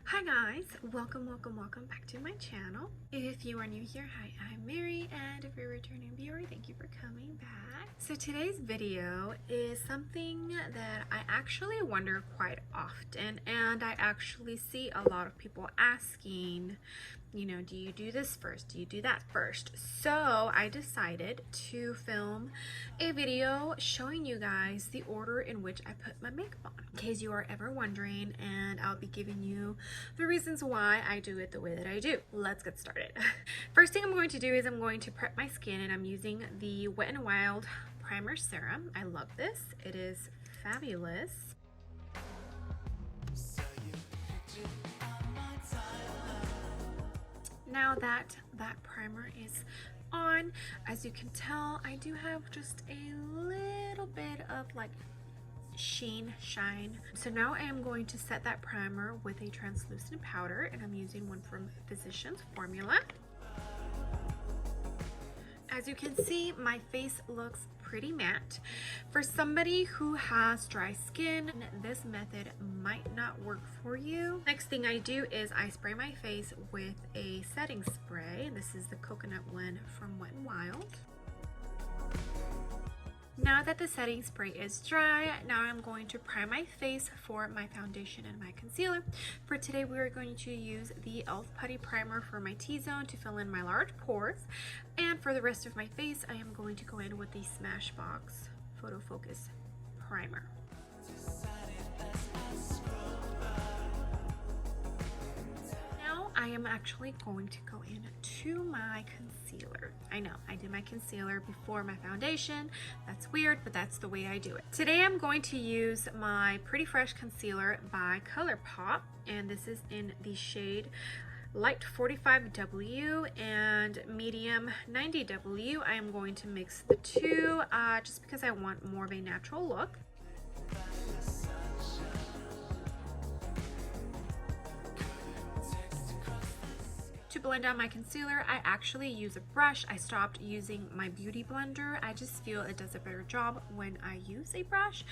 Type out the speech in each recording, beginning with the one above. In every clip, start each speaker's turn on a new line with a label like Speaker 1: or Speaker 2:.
Speaker 1: Hi guys, welcome back to my channel. If you are new here, hi, I'm Mary, and if you're a returning viewer, thank you for coming back. So today's video is something that I actually wonder quite often, and I actually see a lot of people asking, do you do this first? Do you do that first? So I decided to film a video showing you guys the order in which I put my makeup on, in case you are ever wondering, and I'll be giving you the reasons why I do it the way that I do. Let's get started. First thing I'm going to do is I'm going to prep my skin, and I'm using the Wet n Wild Primer Serum. I love this. It is fabulous. Now that primer is on, as you can tell, I do have just a little bit of like shine. So now I am going to set that primer with a translucent powder, and I'm using one from Physicians Formula. As you can see, my face looks pretty matte. For somebody who has dry skin, this method might not work for you. Next thing I do is I spray my face with a setting spray. This is the coconut one from Wet n Wild. Now that the setting spray is dry, now I'm going to prime my face for my foundation and my concealer. For today, we are going to use the e.l.f. Putty Primer for my T-zone to fill in my large pores. And for the rest of my face, I am going to go in with the Smashbox Photo Focus Primer. I am actually going to go into my concealer. I know, I did my concealer before my foundation. That's weird, but that's the way I do it. Today I'm going to use my Pretty Fresh Concealer by ColourPop, and this is in the shade Light 45W and Medium 90W. I am going to mix the two just because I want more of a natural look. To blend out my concealer, I actually use a brush. I stopped using my beauty blender. I just feel it does a better job when I use a brush.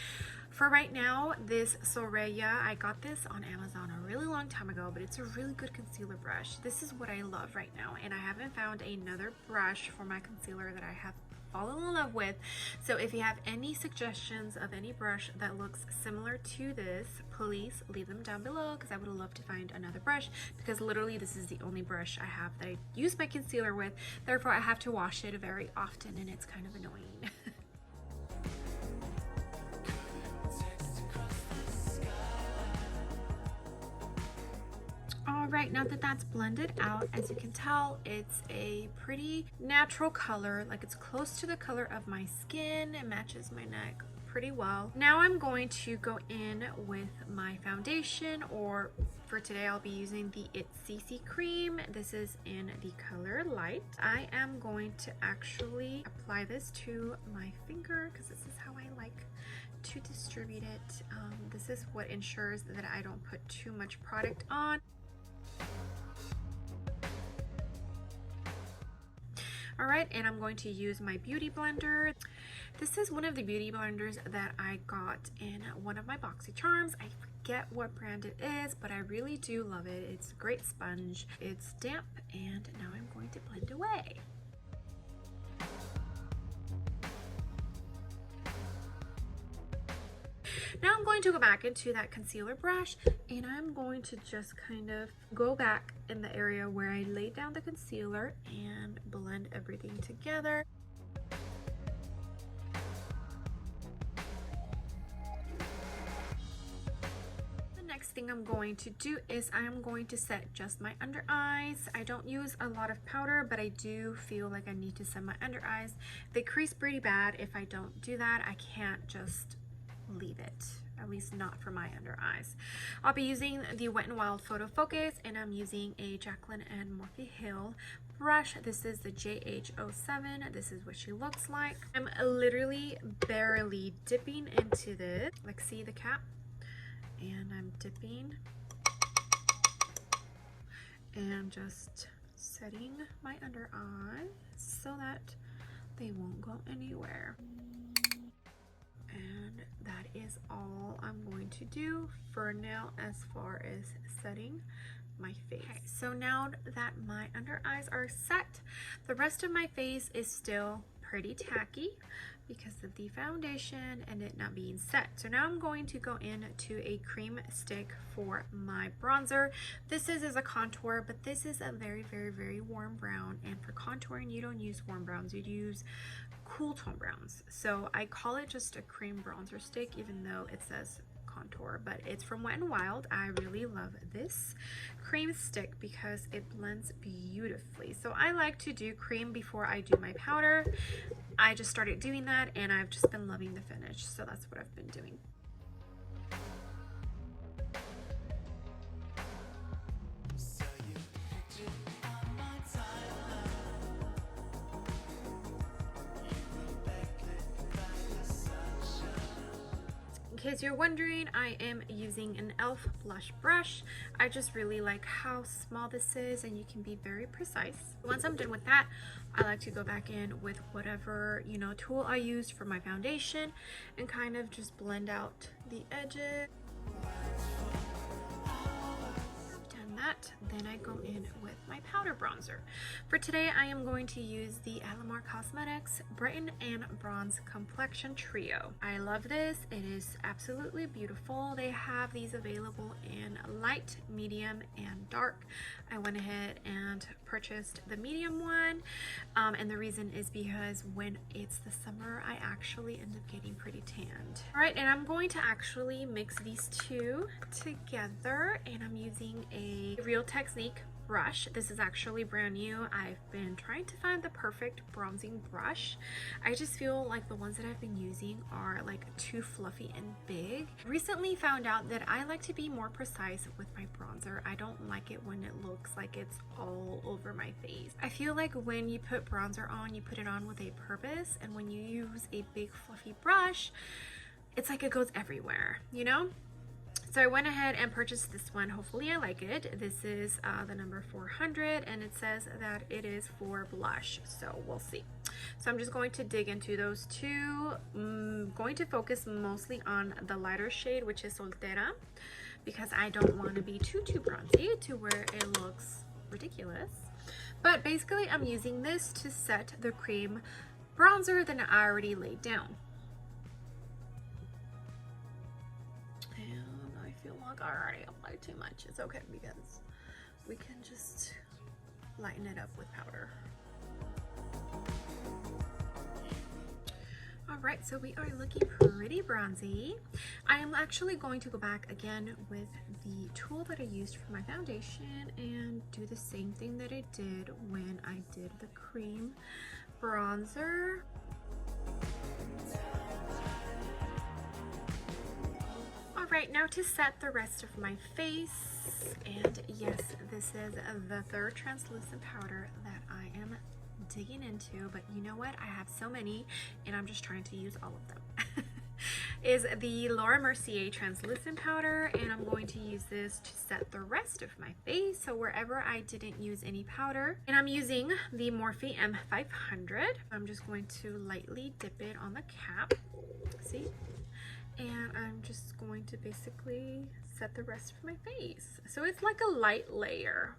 Speaker 1: For right now, this Soraya, I got this on Amazon a really long time ago, but it's a really good concealer brush. This is what I love right now, and I haven't found another brush for my concealer that I have fallen in love with. So if you have any suggestions of any brush that looks similar to this, please leave them down below, because I would love to find another brush, because literally this is the only brush I have that I use my concealer with. Therefore I have to wash it very often, and it's kind of annoying. Alright, now that that's blended out, as you can tell, it's a pretty natural color. Like, it's close to the color of my skin. It matches my neck pretty well. Now I'm going to go in with my foundation, or for today I'll be using the It's CC Cream. This is in the color Light. I am going to actually apply this to my finger, because this is how I like to distribute it. This is what ensures that I don't put too much product on. Alright, and I'm going to use my beauty blender. This is one of the beauty blenders that I got in one of my BoxyCharms. I forget what brand it is, but I really do love it. It's a great sponge. It's damp, and now I'm going to blend away. Now I'm going to go back into that concealer brush, and I'm going to just kind of go back in the area where I laid down the concealer and blend everything together. The next thing I'm going to do is I'm going to set just my under eyes. I don't use a lot of powder, but I do feel like I need to set my under eyes. They crease pretty bad. If I don't do that, I can't just leave it, at least not for my under eyes. I'll be using the Wet n Wild Photo Focus, and I'm using a Jaclyn and Morphe Hill brush. This is the JH07. This is what she looks like. I'm literally barely dipping into this. Like, see the cap? And I'm dipping and just setting my under eyes so that they won't go anywhere. And that is all I'm going to do for now as far as setting my face. Okay, so now that my under eyes are set, the rest of my face is still pretty tacky because of the foundation and it not being set. So now I'm going to go into a cream stick for my bronzer. This is a contour, but this is a very warm brown, and for contouring you don't use warm browns, you use cool tone browns. So I call it just a cream bronzer stick even though it says contour, but it's from Wet n Wild. I really love this cream stick because it blends beautifully. So I like to do cream before I do my powder. I just started doing that and I've just been loving the finish, so that's what I've been doing. In case you're wondering, I am using an e.l.f. blush brush. I just really like how small this is and you can be very precise. Once I'm done with that, I like to go back in with whatever, you know, tool I used for my foundation and kind of just blend out the edges. Then I go in with my powder bronzer. For today, I am going to use the Alamar Cosmetics Brighten and Bronze Complexion Trio. I love this. It is absolutely beautiful. They have these available in light, medium, and dark. I went ahead and purchased the medium one, and the reason is because when it's the summer, I actually end up getting pretty tanned. All right, and I'm going to actually mix these two together, and I'm using a Real Technique brush. This is actually brand new. I've been trying to find the perfect bronzing brush. I just feel like the ones that I've been using are like too fluffy and big. Recently found out that I like to be more precise with my bronzer. I don't like it when it looks like it's all over my face. I feel like when you put bronzer on, you put it on with a purpose, and when you use a big fluffy brush, it's like it goes everywhere, you know? So I went ahead and purchased this one. Hopefully I like it. This is the number 400, and it says that it is for blush, so we'll see. So I'm just going to dig into those two. I'm going to focus mostly on the lighter shade, which is Soltera, because I don't want to be too bronzy to where it looks ridiculous. But basically I'm using this to set the cream bronzer that I already laid down. I already applied too much. It's okay because we can just lighten it up with powder. Alright, so we are looking pretty bronzy. I am actually going to go back again with the tool that I used for my foundation and do the same thing that I did when I did the cream bronzer. Alright, now to set the rest of my face, and yes, this is the third translucent powder that I am digging into, but you know what, I have so many and I'm just trying to use all of them. Is the Laura Mercier translucent powder, and I'm going to use this to set the rest of my face, so wherever I didn't use any powder. And I'm using the Morphe M500. I'm just going to lightly dip it on the cap, see? And I'm just going to basically set the rest of my face. So it's like a light layer.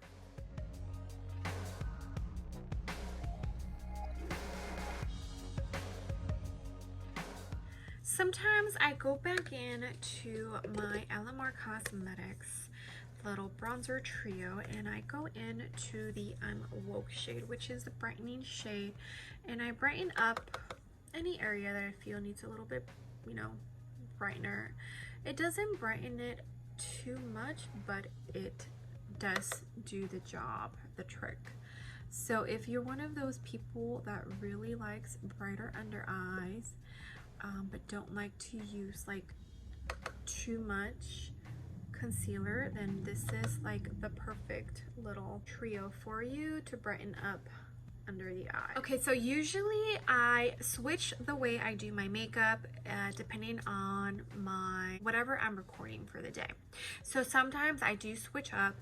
Speaker 1: Sometimes I go back in to my Alamar Cosmetics little bronzer trio and I go into the I'm Woke shade, which is the brightening shade, and I brighten up any area that I feel needs a little bit, you know, brightener. It doesn't brighten it too much, but it does do the job, the trick. So if you're one of those people that really likes brighter under eyes, but don't like to use like too much concealer, then this is like the perfect little trio for you to brighten up under the eye. Okay, so usually I switch the way I do my makeup depending on my whatever I'm recording for the day. So sometimes I do switch up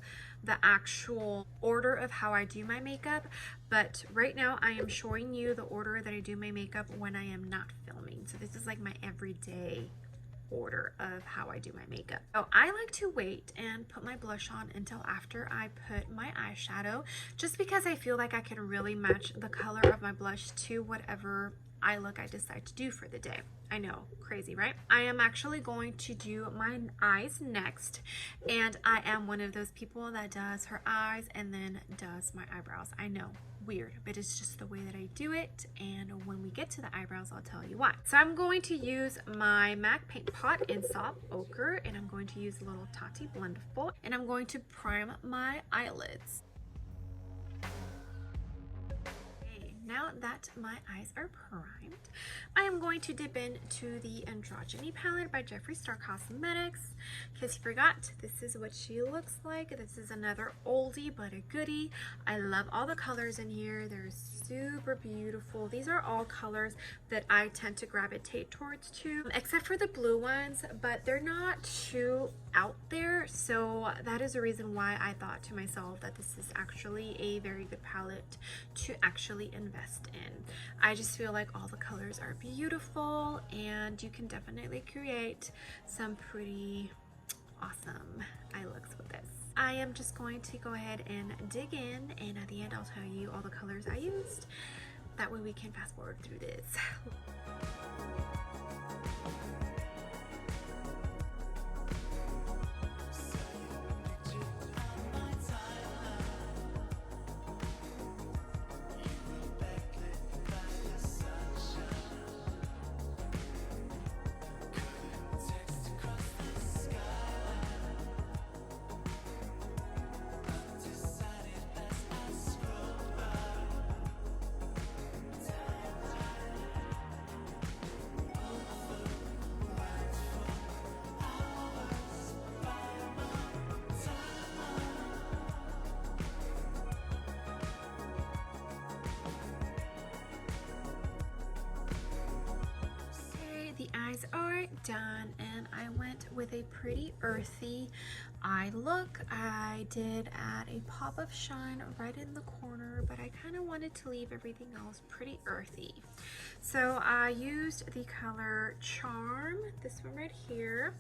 Speaker 1: the actual order of how I do my makeup, but right now I am showing you the order that I do my makeup when I am not filming. So this is like my everyday order of how I do my makeup. So I like to wait and put my blush on until after I put my eyeshadow, just because I feel like I can really match the color of my blush to whatever eye look I decide to do for the day. I know, crazy, right? I am actually going to do my eyes next, and I am one of those people that does her eyes and then does my eyebrows. I know, weird, but it's just the way that I do it, and when we get to the eyebrows, I'll tell you why. So I'm going to use my MAC Paint Pot in Soft Ochre, and I'm going to use a little Tati Blendable, and I'm going to prime my eyelids. Now that my eyes are primed, I am going to dip into the Androgyny palette by Jeffree Star Cosmetics. In case you forgot, this is what she looks like. This is another oldie but a goodie. I love all the colors in here. They're super beautiful. These are all colors that I tend to gravitate towards too, except for the blue ones, but they're not too out there. So that is the reason why I thought to myself that this is actually a very good palette to actually invest in. I just feel like all the colors are beautiful, and you can definitely create some pretty awesome eye looks with this. I am just going to go ahead and dig in, and at the end I'll tell you all the colors I used. That way we can fast forward through this. The eyes are done, and I went with a pretty earthy eye look. I did add a pop of shine right in the corner, but I kind of wanted to leave everything else pretty earthy. So I used the color Charm, this one right here,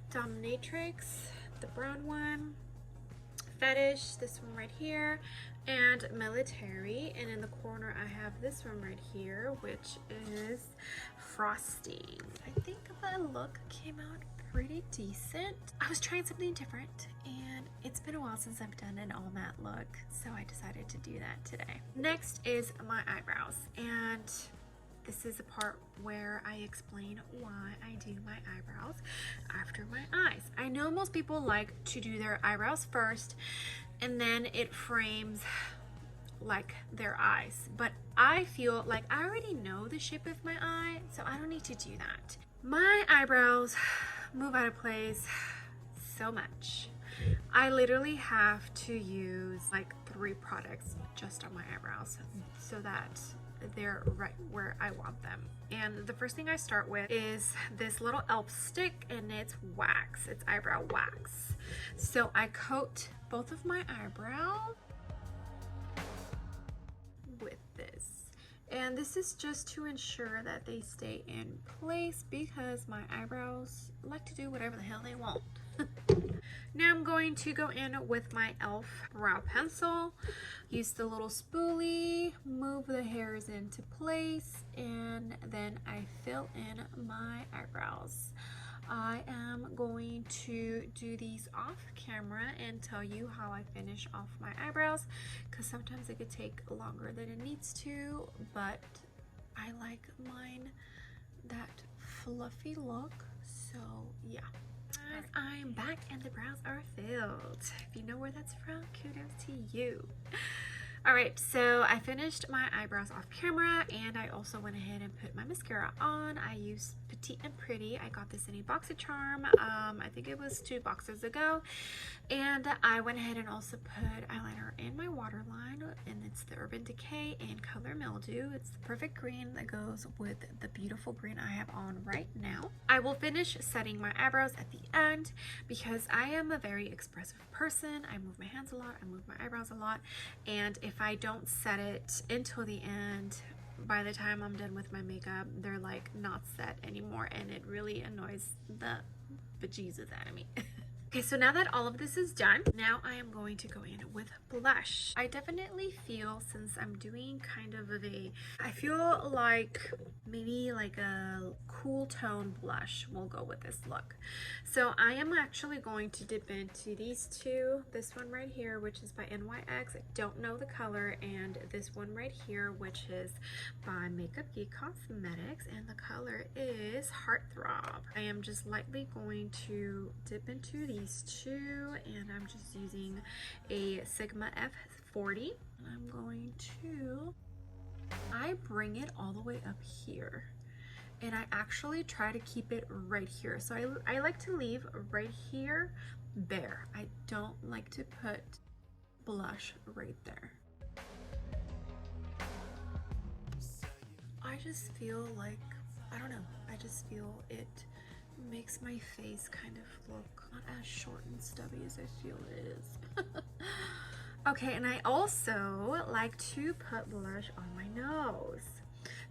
Speaker 1: Dominatrix, the brown one, Fetish, this one right here, and Military. And in the corner I have this one right here, which is Frosting. I think the look came out pretty decent. I was trying something different, and it's been a while since I've done an all matte look, so I decided to do that today. Next is my eyebrows, and this is the part where I explain why I do my eyebrows after my eyes. I know most people like to do their eyebrows first, and then it frames like their eyes, but I feel like I already know the shape of my eye, so I don't need to do that. My eyebrows move out of place so much. I literally have to use like 3 products just on my eyebrows so that they're right where I want them. And the first thing I start with is this little elf stick, and it's wax. It's eyebrow wax. So I coat both of my eyebrows with this, and this is just to ensure that they stay in place, because my eyebrows like to do whatever the hell they want. Now I'm going to go in with my e.l.f. brow pencil, use the little spoolie, move the hairs into place, and then I fill in my eyebrows. I am going to do these off camera and tell you how I finish off my eyebrows, because sometimes it could take longer than it needs to, but I like mine that fluffy look. So yeah, I'm back and the brows are filled. If you know where that's from, kudos to you. Alright, so I finished my eyebrows off camera, and I also went ahead and put my mascara on. I used Petite and Pretty. I got this in a BoxyCharm, I think it was 2 boxes ago. And I went ahead and also put eyeliner in my waterline, and it's the Urban Decay in Color Mildew. It's the perfect green that goes with the beautiful green I have on right now. I will finish setting my eyebrows at the end, because I am a very expressive person. I move my hands a lot, I move my eyebrows a lot, and if I don't set it until the end, by the time I'm done with my makeup, they're like not set anymore, and it really annoys the bejesus out of me. Okay, so now that all of this is done, now I am going to go in with blush. I definitely feel, since I'm doing kind of I feel like maybe like a cool tone blush will go with this look. So I am actually going to dip into these two. This one right here, which is by NYX. I don't know the color. And this one right here, which is by Makeup Geek Cosmetics. And the color is Heartthrob. I am just lightly going to dip into these two, and I'm just using a Sigma F40. I'm going to, I bring it all the way up here, and I actually try to keep it right here. So I like to leave right here bare. I don't like to put blush right there. I just feel like, I don't know, I just feel it makes my face kind of look not as short and stubby as I feel it is. Okay, and I also like to put blush on my nose.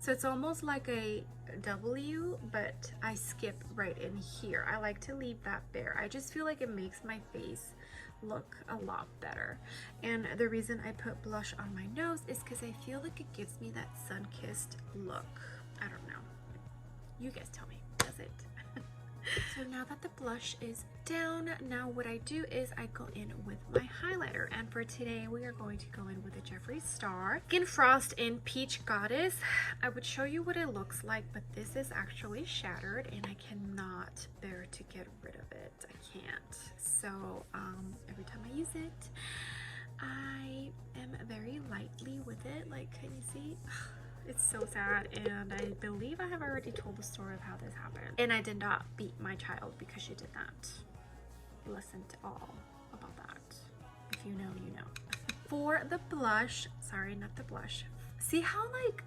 Speaker 1: So it's almost like a W, but I skip right in here. I like to leave that bare. I just feel like it makes my face look a lot better. And the reason I put blush on my nose is because I feel like it gives me that sun-kissed look. I don't know. You guys tell me, does it? So now that the blush is down, now what I do is I go in with my highlighter. And for today, we are going to go in with a Jeffree Star Skin Frost in Peach Goddess. I would show you what it looks like, but this is actually shattered and I cannot bear to get rid of it. I can't. So every time I use it, I am very lightly with it. Like, can you see? It's so sad, and I believe I have already told the story of how this happened. And I did not beat my child because she did not listen to all about that. If you know, you know. For the blush, sorry, not the blush. See how like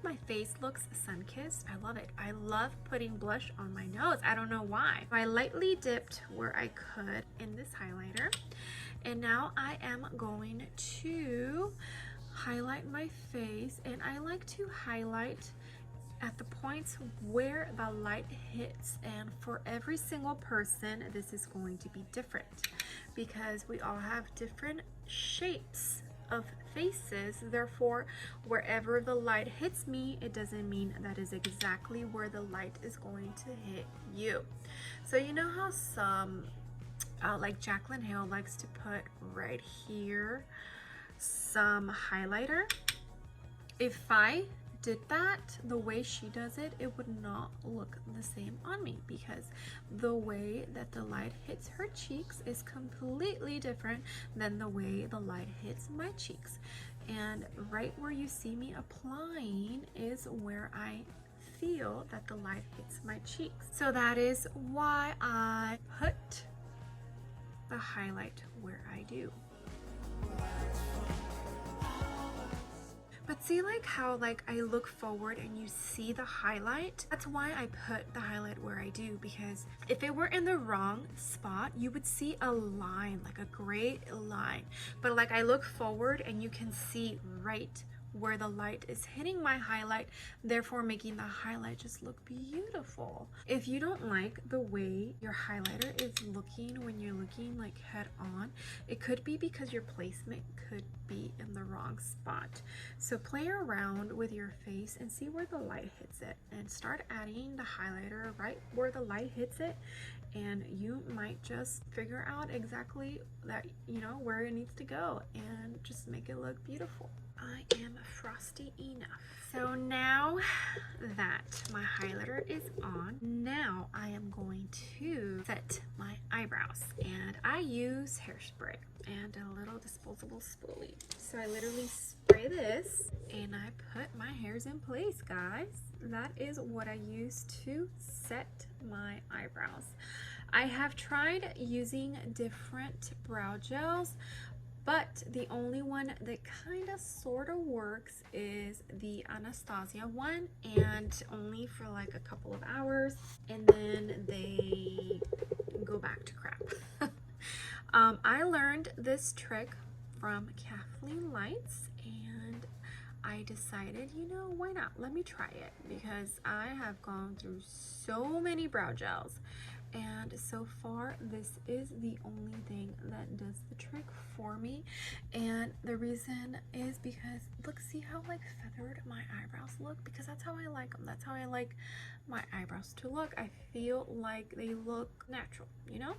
Speaker 1: my face looks sun-kissed? I love it. I love putting blush on my nose. I don't know why. I lightly dipped where I could in this highlighter. And now I am going to highlight my face, and I like to highlight at the points where the light hits, and for every single person this is going to be different because we all have different shapes of faces. Therefore, wherever the light hits me, it doesn't mean that is exactly where the light is going to hit you. So you know how some like Jaclyn Hill likes to put right here some highlighter? If I did that the way she does it, it would not look the same on me because the way that the light hits her cheeks is completely different than the way the light hits my cheeks. And right where you see me applying is where I feel that the light hits my cheeks. So that is why I put the highlight where I do. But see like how like I look forward and you see the highlight? That's why I put the highlight where I do, because if it were in the wrong spot, you would see a line, like a gray line. But like I look forward and you can see right where the light is hitting my highlight, therefore making the highlight just look beautiful. If you don't like the way your highlighter is looking when you're looking like head on, it could be because your placement could be in the wrong spot. So play around with your face and see where the light hits it, and start adding the highlighter right where the light hits it, and you might just figure out exactly that, you know, where it needs to go and just make it look beautiful. I am frosty enough. So now that my highlighter is on, now I am going to set my eyebrows, and I use hairspray and a little disposable spoolie. So I literally spray this and I put my hairs in place, guys. That is what I use to set my eyebrows. I have tried using different brow gels, but the only one that kind of sort of works is the Anastasia one, and only for like a couple of hours, and then they go back to crap. I learned this trick from Kathleen Lights, and I decided, you know, why not? Let me try it, because I have gone through so many brow gels, and so far this is the only thing that does the trick for me. And the reason is because look, see how like feathered my eyebrows look? Because that's how I like them. That's how I like my eyebrows to look. I feel like they look natural, you know?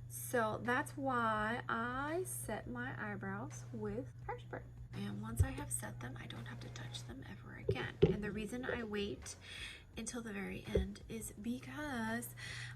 Speaker 1: So that's why I set my eyebrows with hairspray. And once I have set them, I don't have to touch them ever again. And the reason I wait until the very end is because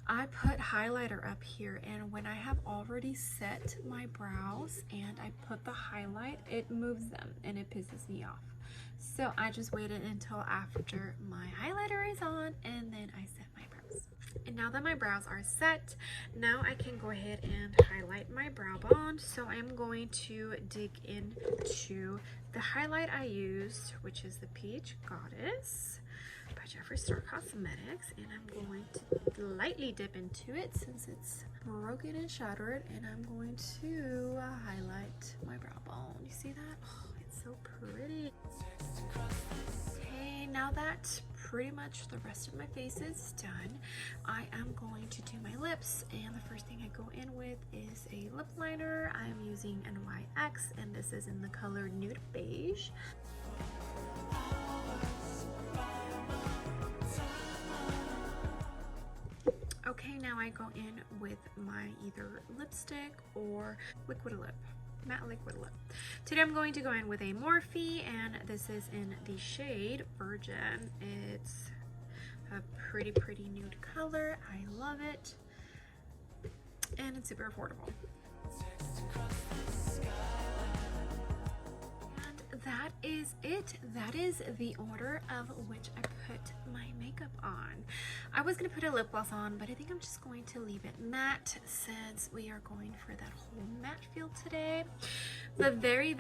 Speaker 1: I put highlighter up here, and when I have already set my brows and I put the highlight, it moves them and it pisses me off. So I just waited until after my highlighter is on, and then I set my brows. And now that my brows are set, now I can go ahead and highlight my brow bone. So I'm going to dig into the highlight I used, which is the Peach Goddess by Jeffree Star Cosmetics, and I'm going to lightly dip into it since it's broken and shattered, and I'm going to highlight my brow bone. You see that? Oh, it's so pretty. Okay, now that pretty much the rest of my face is done, I am going to do my lips, and the first thing I go in with is a lip liner. I am using NYX, and this is in the color Nude Beige. Okay, now I go in with my either lipstick or liquid lip, matte liquid lip. Today I'm going to go in with a Morphe, and this is in the shade Virgin. It's a pretty nude color. I love it, and it's super affordable. That is it. That is the order of which I put my makeup on. I was going to put a lip gloss on, but I think I'm just going to leave it matte since we are going for that whole matte feel today. The very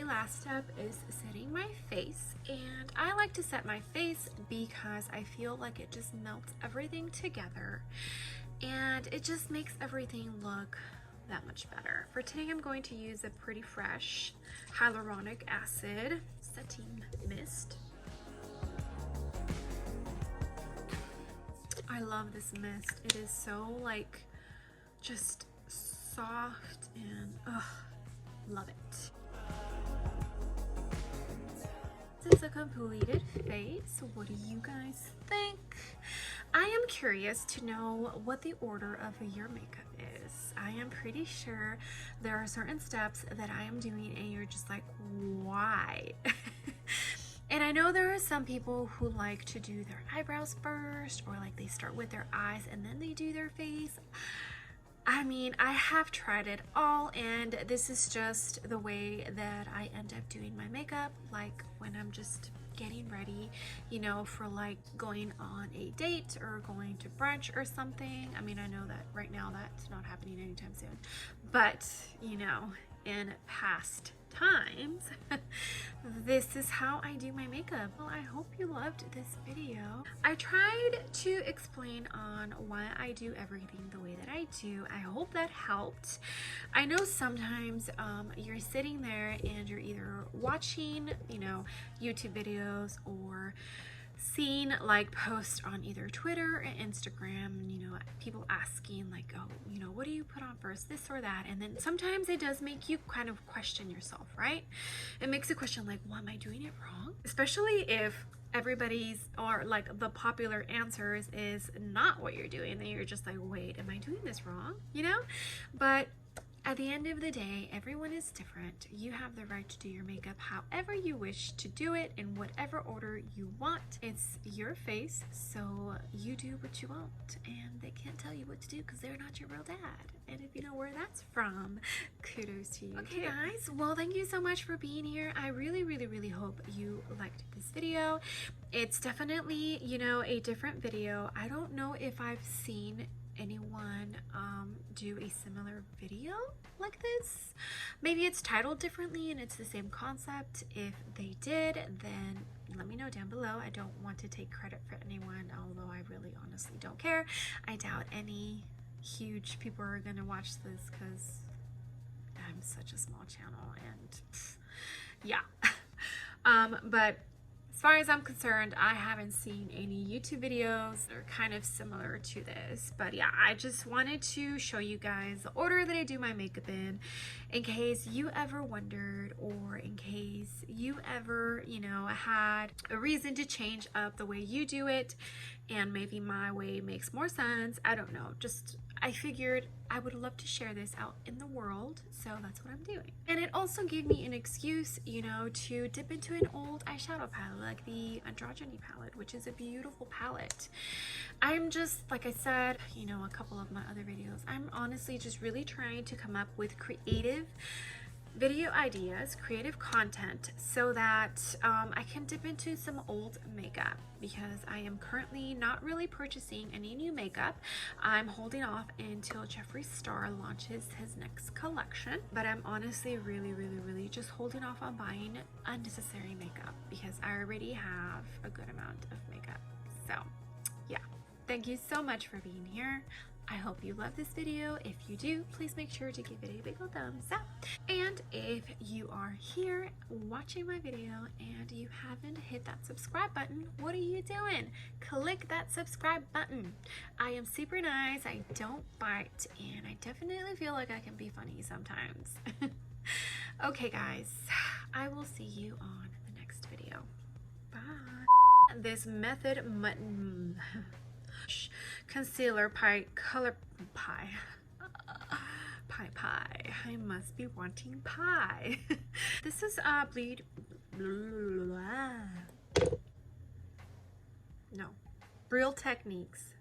Speaker 1: last step is setting my face, and I like to set my face because I feel like it just melts everything together and it just makes everything look that much better. For today, I'm going to use a Pretty Fresh Hyaluronic Acid Setting Mist. I love this mist. It is so like just soft and love it. This is a completed face. What do you guys think? I am curious to know what the order of your makeup is. I am pretty sure there are certain steps that I am doing and you're just like, why? And I know there are some people who like to do their eyebrows first, or like they start with their eyes and then they do their face. I mean, I have tried it all, and this is just the way that I end up doing my makeup, like when I'm just getting ready, you know, for like going on a date or going to brunch or something. I mean, I know that right now that's not happening anytime soon, but you know, in past times, this is how I do my makeup. Well, I hope you loved this video. I tried to explain on why I do everything the way that I do. I hope that helped. I know sometimes you're sitting there and you're either watching, you know, YouTube videos or seeing like posts on either Twitter or Instagram, you know, people asking like, oh, you know, what do you put on first, this or that? And then sometimes it does make you kind of question yourself, right? It makes you question like, well, am I doing it wrong? Especially if everybody's, or like the popular answers is not what you're doing, then you're just like, wait, am I doing this wrong? You know? But at the end of the day, everyone is different. You have the right to do your makeup however you wish to do it, in whatever order you want. It's your face, so you do what you want, and they can't tell you what to do because they're not your real dad. And if you know where that's from, kudos to you. Okay guys, well, thank you so much for being here. I really hope you liked this video. It's definitely, you know, a different video. I don't know if I've seen anyone do a similar video like this. Maybe it's titled differently and it's the same concept. If they did, then let me know down below. I don't want to take credit for anyone, although I really honestly don't care. I doubt any huge people are gonna watch this because I'm such a small channel, and yeah. But as far as I'm concerned, I haven't seen any YouTube videos that are kind of similar to this. But yeah, I just wanted to show you guys the order that I do my makeup in case you ever wondered, or in case you ever, you know, had a reason to change up the way you do it, and maybe my way makes more sense. I don't know. Just I figured I would love to share this out in the world, so that's what I'm doing. And it also gave me an excuse, you know, to dip into an old eyeshadow palette, like the Androgyny palette, which is a beautiful palette. I'm just, like I said, you know, a couple of my other videos, I'm honestly just really trying to come up with creative video ideas, creative content, so that I can dip into some old makeup, because I am currently not really purchasing any new makeup. I'm holding off until Jeffree Star launches his next collection, but I'm honestly really just holding off on buying unnecessary makeup because I already have a good amount of makeup. So yeah, thank you so much for being here. I hope you love this video. If you do, please make sure to give it a big old thumbs up. And if you are here watching my video and you haven't hit that subscribe button, what are you doing? Click that subscribe button. I am super nice, I don't bite, and I definitely feel like I can be funny sometimes. Okay guys, I will see you on the next video. Bye. This Method concealer pie color pie. Pie. I must be wanting pie. This is bleed. No. Real Techniques.